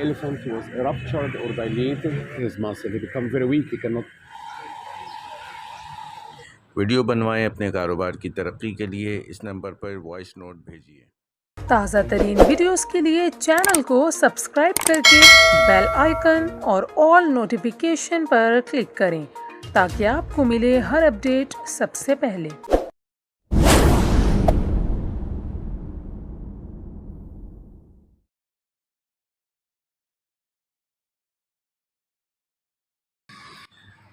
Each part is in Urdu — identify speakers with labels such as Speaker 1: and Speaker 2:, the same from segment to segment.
Speaker 1: elephant was ruptured or dilated his muscle. He become very weak. He cannot.
Speaker 2: ویڈیو بنوائیں اپنے کاروبار کی ترقی کے لیے، اس نمبر پر وائس نوٹ بھیجیے۔
Speaker 3: تازہ ترین ویڈیوز کے لیے چینل کو سبسکرائب کر کے بیل آئیکن اور آل نوٹیفیکیشن پر کلک کریں تاکہ آپ کو ملے ہر اپڈیٹ سب سے پہلے۔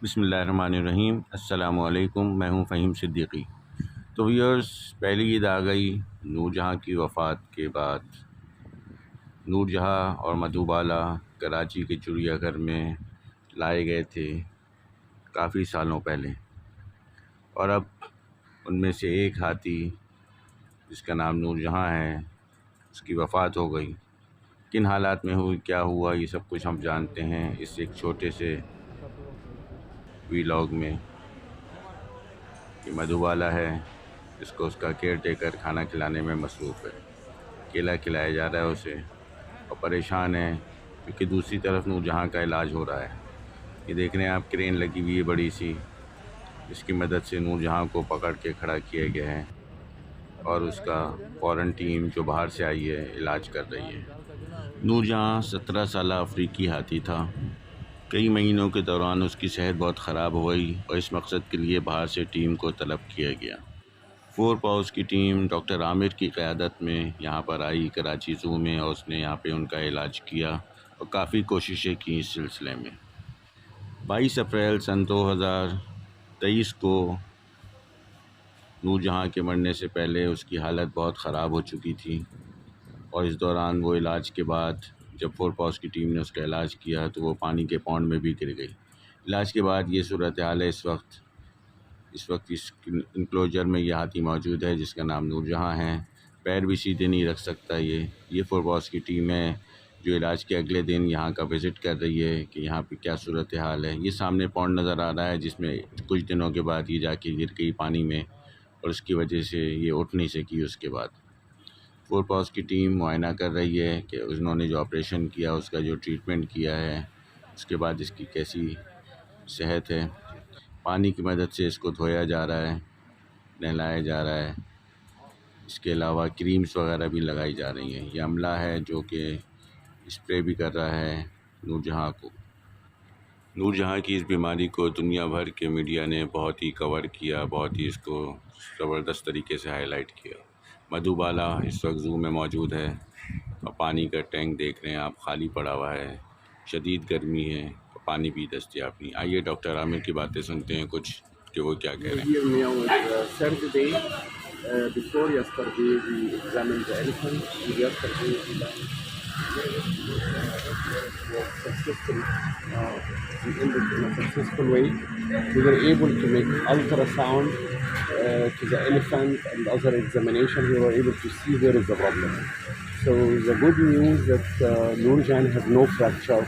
Speaker 2: بسم اللہ الرحمن الرحیم، السلام علیکم، میں ہوں فہیم صدیقی۔ تو ویورز، پہلی عید آ گئی نور جہاں کی وفات کے بعد۔ نور جہاں اور مدھوبالا کراچی کے چڑیا گھر میں لائے گئے تھے کافی سالوں پہلے، اور اب ان میں سے ایک ہاتھی جس کا نام نور جہاں ہے، اس کی وفات ہو گئی۔ کن حالات میں ہوئی، کیا ہوا، یہ سب کچھ ہم جانتے ہیں اس ایک چھوٹے سے ویلاگ میں۔ یہ مدھوبالا ہے، جس کو اس کا کیئر ٹیکر کھانا کھلانے میں مصروف ہے، کیلا کھلایا جا رہا ہے اسے، اور پریشان ہے کیونکہ دوسری طرف نور جہاں کا علاج ہو رہا ہے۔ یہ دیکھ رہے ہیں آپ، کرین لگی ہوئی ہے بڑی سی، جس کی مدد سے نور جہاں کو پکڑ کے کھڑا کیا گیا ہے، اور اس کا فوراً ٹیم جو باہر سے آئی ہے علاج کر رہی ہے۔ نور جہاں 17 سالہ افریقی ہاتھی تھا۔ کئی مہینوں کے دوران اس کی صحت بہت خراب ہو گئی، اور اس مقصد کے لیے باہر سے ٹیم کو طلب کیا گیا۔ 4 پاؤز کی ٹیم ڈاکٹر عامر کی قیادت میں یہاں پر آئی کراچی زو میں، اور اس نے یہاں پہ ان کا علاج کیا اور کافی کوششیں کی اس سلسلے میں۔ 22 اپریل سن 2023 کو نور جہاں کے مرنے سے پہلے اس کی حالت بہت خراب ہو چکی تھی، اور اس دوران وہ علاج کے بعد جب 4 پاؤز کی ٹیم نے اس کا علاج کیا تو وہ پانی کے پونڈ میں بھی گر گئی۔ علاج کے بعد یہ صورتحال ہے اس وقت اس انکلوجر میں یہ ہاتھی موجود ہے جس کا نام نور جہاں ہے۔ پیر بھی سیدھے نہیں رکھ سکتا۔ یہ 4 پاؤز کی ٹیم ہے جو علاج کے اگلے دن یہاں کا وزٹ کر رہی ہے کہ یہاں پہ کیا صورتحال ہے۔ یہ سامنے پونڈ نظر آ رہا ہے جس میں کچھ دنوں کے بعد یہ جا کے گر گئی پانی میں، اور اس کی وجہ سے یہ اٹھ نہیں سکی۔ اس کے بعد 4 پاؤز کی ٹیم معائنہ کر رہی ہے کہ انہوں نے جو آپریشن کیا، اس کا جو ٹریٹمنٹ کیا ہے، اس کے بعد اس کی کیسی صحت ہے۔ پانی کی مدد سے اس کو دھویا جا رہا ہے، نہلایا جا رہا ہے۔ اس کے علاوہ کریمز وغیرہ بھی لگائی جا رہی ہیں۔ یہ عملہ ہے جو کہ اسپرے بھی کر رہا ہے نور جہاں کو۔ نور جہاں کی اس بیماری کو دنیا بھر کے میڈیا نے بہت ہی کور کیا، بہت ہی اس کو زبردست طریقے سے ہائی لائٹ کیا۔ مدھوبالا اس وقت زو میں موجود ہے، اور پانی کا ٹینک دیکھ رہے ہیں آپ، خالی پڑا ہوا ہے، شدید گرمی ہے، پانی بھی دستیاب نہیں۔ آئیے ڈاکٹر عامر کی باتیں سنتے ہیں کچھ کہ وہ کیا کہہ رہے ہیں۔
Speaker 1: Here now is third day. Before yesterday, we examined the elephant. And yesterday, we was successful. We ended in a successful way. We were able to make ultrasound to the elephant and other examination. We were able to see where is the problem. So the good news that Noor Jahan has no fracture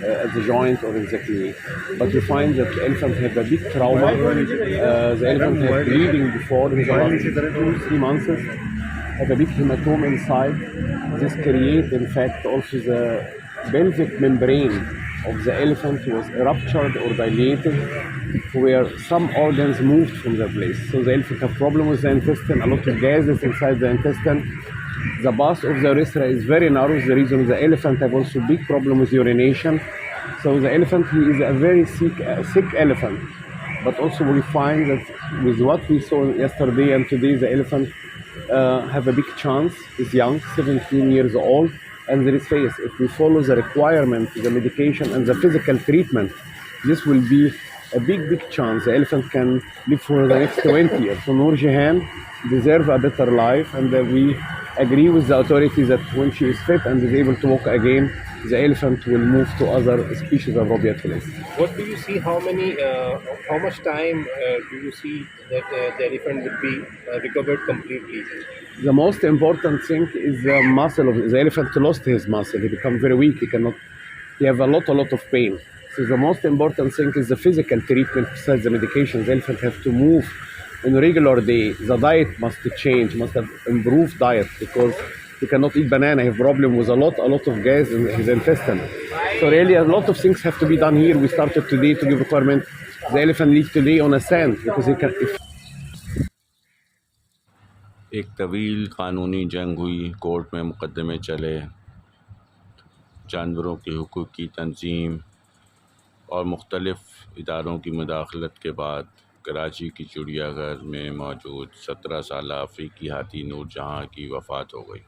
Speaker 1: at the joint or in the knee, but you find that the elephant had a big trauma. The elephant had bleeding before in the last 2-3 months, had a big hematoma inside. This created, in fact, also the pelvic membrane of the elephant was ruptured or dilated, where some organs moved from the place. So the elephant had problem with the intestine, a lot of gases inside the intestine. The path of the urethra is very narrow. The reason the elephant have also big problem with urination. So the elephant, he is a very sick elephant. But also we find that with what we saw yesterday and today, the elephant have a big chance. He's young, 17 years old, and there is faith. If we follow the requirement, the medication and the physical treatment, this will be a big chance. The elephant can live for the next 20 years. So Noor Jahan deserve a better life, and we agree with the authorities that when she is fit and is able to walk again, the elephant will move to other species of Rabiat fleas.
Speaker 4: What do you see? How much time do you see that the elephant would be recovered completely?
Speaker 1: The most important thing is the muscle of the elephant. Lost his muscle. He become very weak. He have a lot of pain. So the most important thing is the physical treatment besides the medication. The elephant have to move on a regular day. The diet must change, must have improved diet, because He cannot eat banana. He has problem with a lot of gas in his intestine. So really, a lot of things have to be done here. We started today to give requirement. The elephant lives today on a sand because he can.
Speaker 2: ایک طویل قانونی جنگ ہوئی، کورٹ میں مقدمے چلے، جانوروں کے حقوق کی تنظیم اور مختلف اداروں کی مداخلت کے بعد کراچی کی چڑیا گھر میں موجود 17 سالہ افریقی ہاتھی نور جہاں کی وفات ہو گئی۔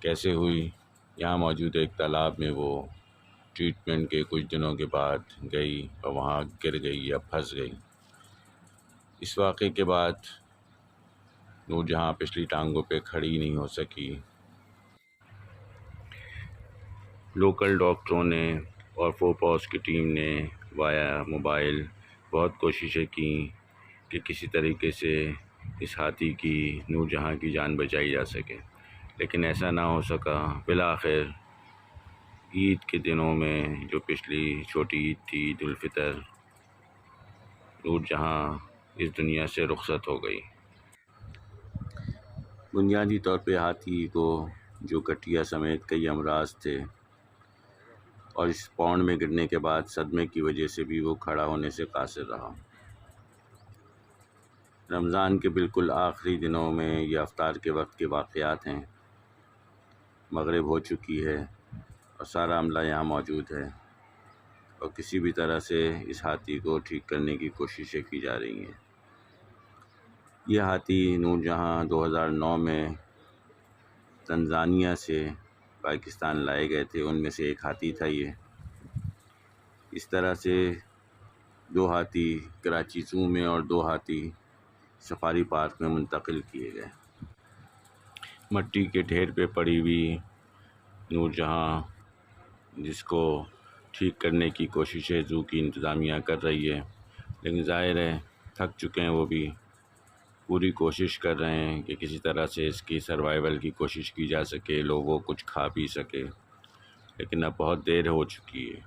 Speaker 2: کیسے ہوئی؟ یہاں موجود ایک تالاب میں وہ ٹریٹمنٹ کے کچھ دنوں کے بعد گئی اور وہاں گر گئی یا پھنس گئی۔ اس واقعے کے بعد نور جہاں پچھلی ٹانگوں پہ کھڑی نہیں ہو سکی۔ لوکل ڈاکٹروں نے اور فورپوس کی ٹیم نے وایا موبائل بہت کوششیں کیں کہ کسی طریقے سے اس ہاتھی کی، نور جہاں کی جان بچائی جا سکے، لیکن ایسا نہ ہو سکا۔ بالآخر عید کے دنوں میں، جو پچھلی چھوٹی عید تھی، عید الفطر، نور جہاں اس دنیا سے رخصت ہو گئی۔ بنیادی طور پہ ہاتھی کو جو گٹھیا سمیت کئی امراض تھے اور اس پونڈ میں گرنے کے بعد صدمے کی وجہ سے بھی وہ کھڑا ہونے سے قاصر رہا۔ رمضان کے بالکل آخری دنوں میں یہ افطار کے وقت کے واقعات ہیں۔ مغرب ہو چکی ہے اور سارا عملہ یہاں موجود ہے اور کسی بھی طرح سے اس ہاتھی کو ٹھیک کرنے کی کوششیں کی جا رہی ہیں۔ یہ ہاتھی نور جہاں 2009 میں تنزانیہ سے پاکستان لائے گئے تھے، ان میں سے ایک ہاتھی تھا یہ۔ اس طرح سے 2 ہاتھی کراچی زو میں اور 2 ہاتھی سفاری پارک میں منتقل کیے گئے۔ مٹی کے ڈھیر پہ پڑی ہوئی نور جہاں، جس کو ٹھیک کرنے کی کوششیں زو کی انتظامیہ کر رہی ہے، لیکن ظاہر ہے تھک چکے ہیں، وہ بھی پوری کوشش کر رہے ہیں کہ کسی طرح سے اس کی سروائیول کی کوشش کی جا سکے، لوگوں کچھ کھا پی سکے، لیکن اب بہت دیر ہو چکی ہے۔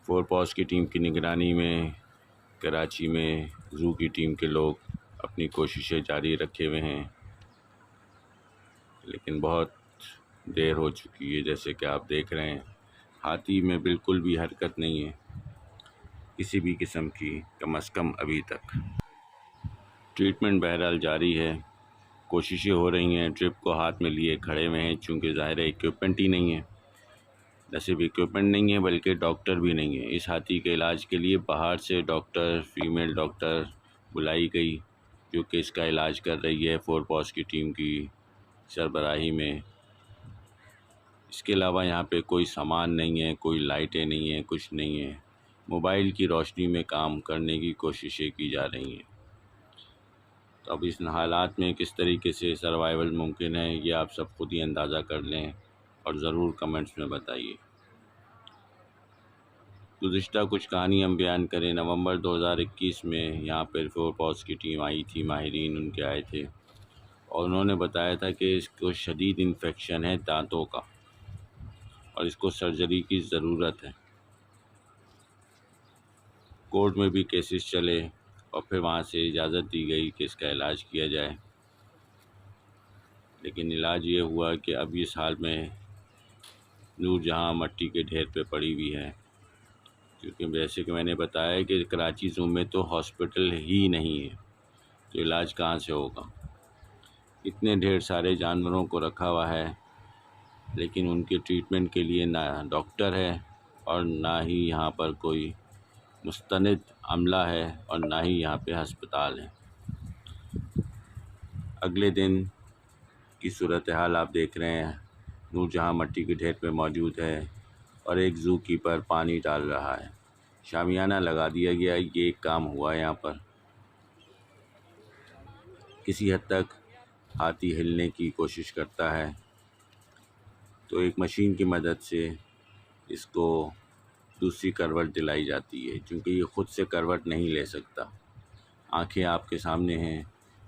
Speaker 2: فورپوس کی ٹیم کی نگرانی میں کراچی میں زو کی ٹیم کے لوگ اپنی کوششیں جاری رکھے ہوئے ہیں، لیکن بہت دیر ہو چکی ہے۔ جیسے کہ آپ دیکھ رہے ہیں، ہاتھی میں بالکل بھی حرکت نہیں ہے کسی بھی قسم کی، کم از کم ابھی تک۔ ٹریٹمنٹ بہرحال جاری ہے، کوششیں ہو رہی ہیں، ڈرپ کو ہاتھ میں لیے کھڑے ہوئے ہیں، چونکہ ظاہر ہے اکوپمنٹ ہی نہیں ہے۔ نہ صرف اکوپمنٹ نہیں ہے بلکہ ڈاکٹر بھی نہیں ہے۔ اس ہاتھی کے علاج کے لیے باہر سے ڈاکٹر، فیمیل ڈاکٹر بلائی گئی، جو کہ اس کا علاج کر رہی ہے فورپوس کی ٹیم کی سربراہی میں۔ اس کے علاوہ یہاں پہ کوئی سامان نہیں ہے، کوئی لائٹیں نہیں ہیں، کچھ نہیں ہے۔ موبائل کی روشنی میں کام کرنے کی کوششیں کی جا رہی ہیں۔ تو اب اس حالات میں کس طریقے سے سروائیول ممکن ہے، یہ آپ سب خود ہی اندازہ کر لیں اور ضرور کمنٹس میں بتائیے۔ گزشتہ کچھ کہانی ہم بیان کریں۔ نومبر 2021 میں یہاں پر فورپوس کی ٹیم آئی تھی، ماہرین ان کے آئے تھے اور انہوں نے بتایا تھا کہ اس کو شدید انفیکشن ہے دانتوں کا اور اس کو سرجری کی ضرورت ہے۔ کورٹ میں بھی کیسز چلے اور پھر وہاں سے اجازت دی گئی کہ اس کا علاج کیا جائے، لیکن علاج یہ ہوا کہ اب اس حال میں نور جہاں مٹی کے ڈھیر پہ پڑی ہوئی ہے، کیونکہ جیسے کہ میں نے بتایا کہ کراچی زو میں تو ہاسپٹل ہی نہیں ہے، تو علاج کہاں سے ہوگا؟ اتنے ڈھیر سارے جانوروں کو رکھا ہوا ہے، لیکن ان کے ٹریٹمنٹ کے لیے نہ ڈاکٹر ہے اور نہ ہی یہاں پر کوئی مستند عملہ ہے اور نہ ہی یہاں پہ ہسپتال ہے۔ اگلے دن کی صورتحال آپ دیکھ رہے ہیں، نور جہاں مٹی کے ڈھیر پہ موجود ہے اور ایک زو کیپر پانی ڈال رہا ہے۔ شامیانہ لگا دیا گیا، یہ ایک کام ہوا یہاں پر۔ کسی حد تک ہاتھی ہلنے کی کوشش کرتا ہے تو ایک مشین کی مدد سے اس کو دوسری کروٹ دلائی جاتی ہے، چونکہ یہ خود سے کروٹ نہیں لے سکتا۔ آنکھیں آپ کے سامنے ہیں،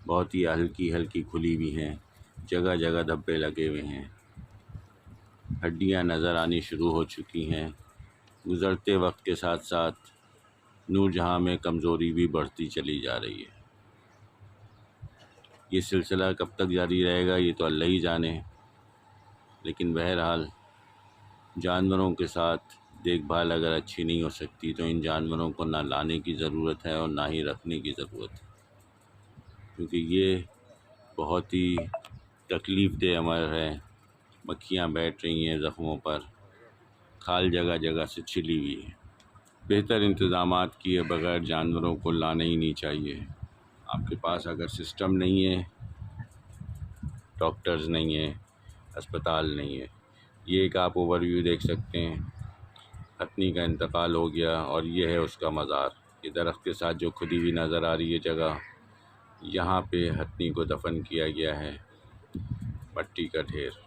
Speaker 2: بہت ہی ہلکی ہلکی کھلی ہوئی ہیں، جگہ جگہ دھبے لگے ہوئے ہیں، ہڈیاں نظر آنی شروع ہو چکی ہیں۔ گزرتے وقت کے ساتھ ساتھ نور جہاں میں کمزوری بھی بڑھتی چلی جا رہی ہے۔ یہ سلسلہ کب تک جاری رہے گا یہ تو اللہ ہی جانے، لیکن بہرحال جانوروں کے ساتھ دیکھ بھال اگر اچھی نہیں ہو سکتی تو ان جانوروں کو نہ لانے کی ضرورت ہے اور نہ ہی رکھنے کی ضرورت ہے، کیونکہ یہ بہت ہی تکلیف دہ عمل ہے۔ مکھیاں بیٹھ رہی ہیں زخموں پر، کھال جگہ جگہ سے چھلی ہوئی ہے۔ بہتر انتظامات کیے بغیر جانوروں کو لانا ہی نہیں چاہیے۔ آپ کے پاس اگر سسٹم نہیں ہے، ڈاکٹرز نہیں ہیں، اسپتال نہیں ہے، یہ ایک آپ اوور ویو دیکھ سکتے ہیں۔ ہتھنی کا انتقال ہو گیا اور یہ ہے اس کا مزار، یہ درخت کے ساتھ جو کھدی ہوئی نظر آ رہی ہے جگہ، یہاں پہ ہتھنی کو دفن کیا گیا ہے، مٹی کا ڈھیر۔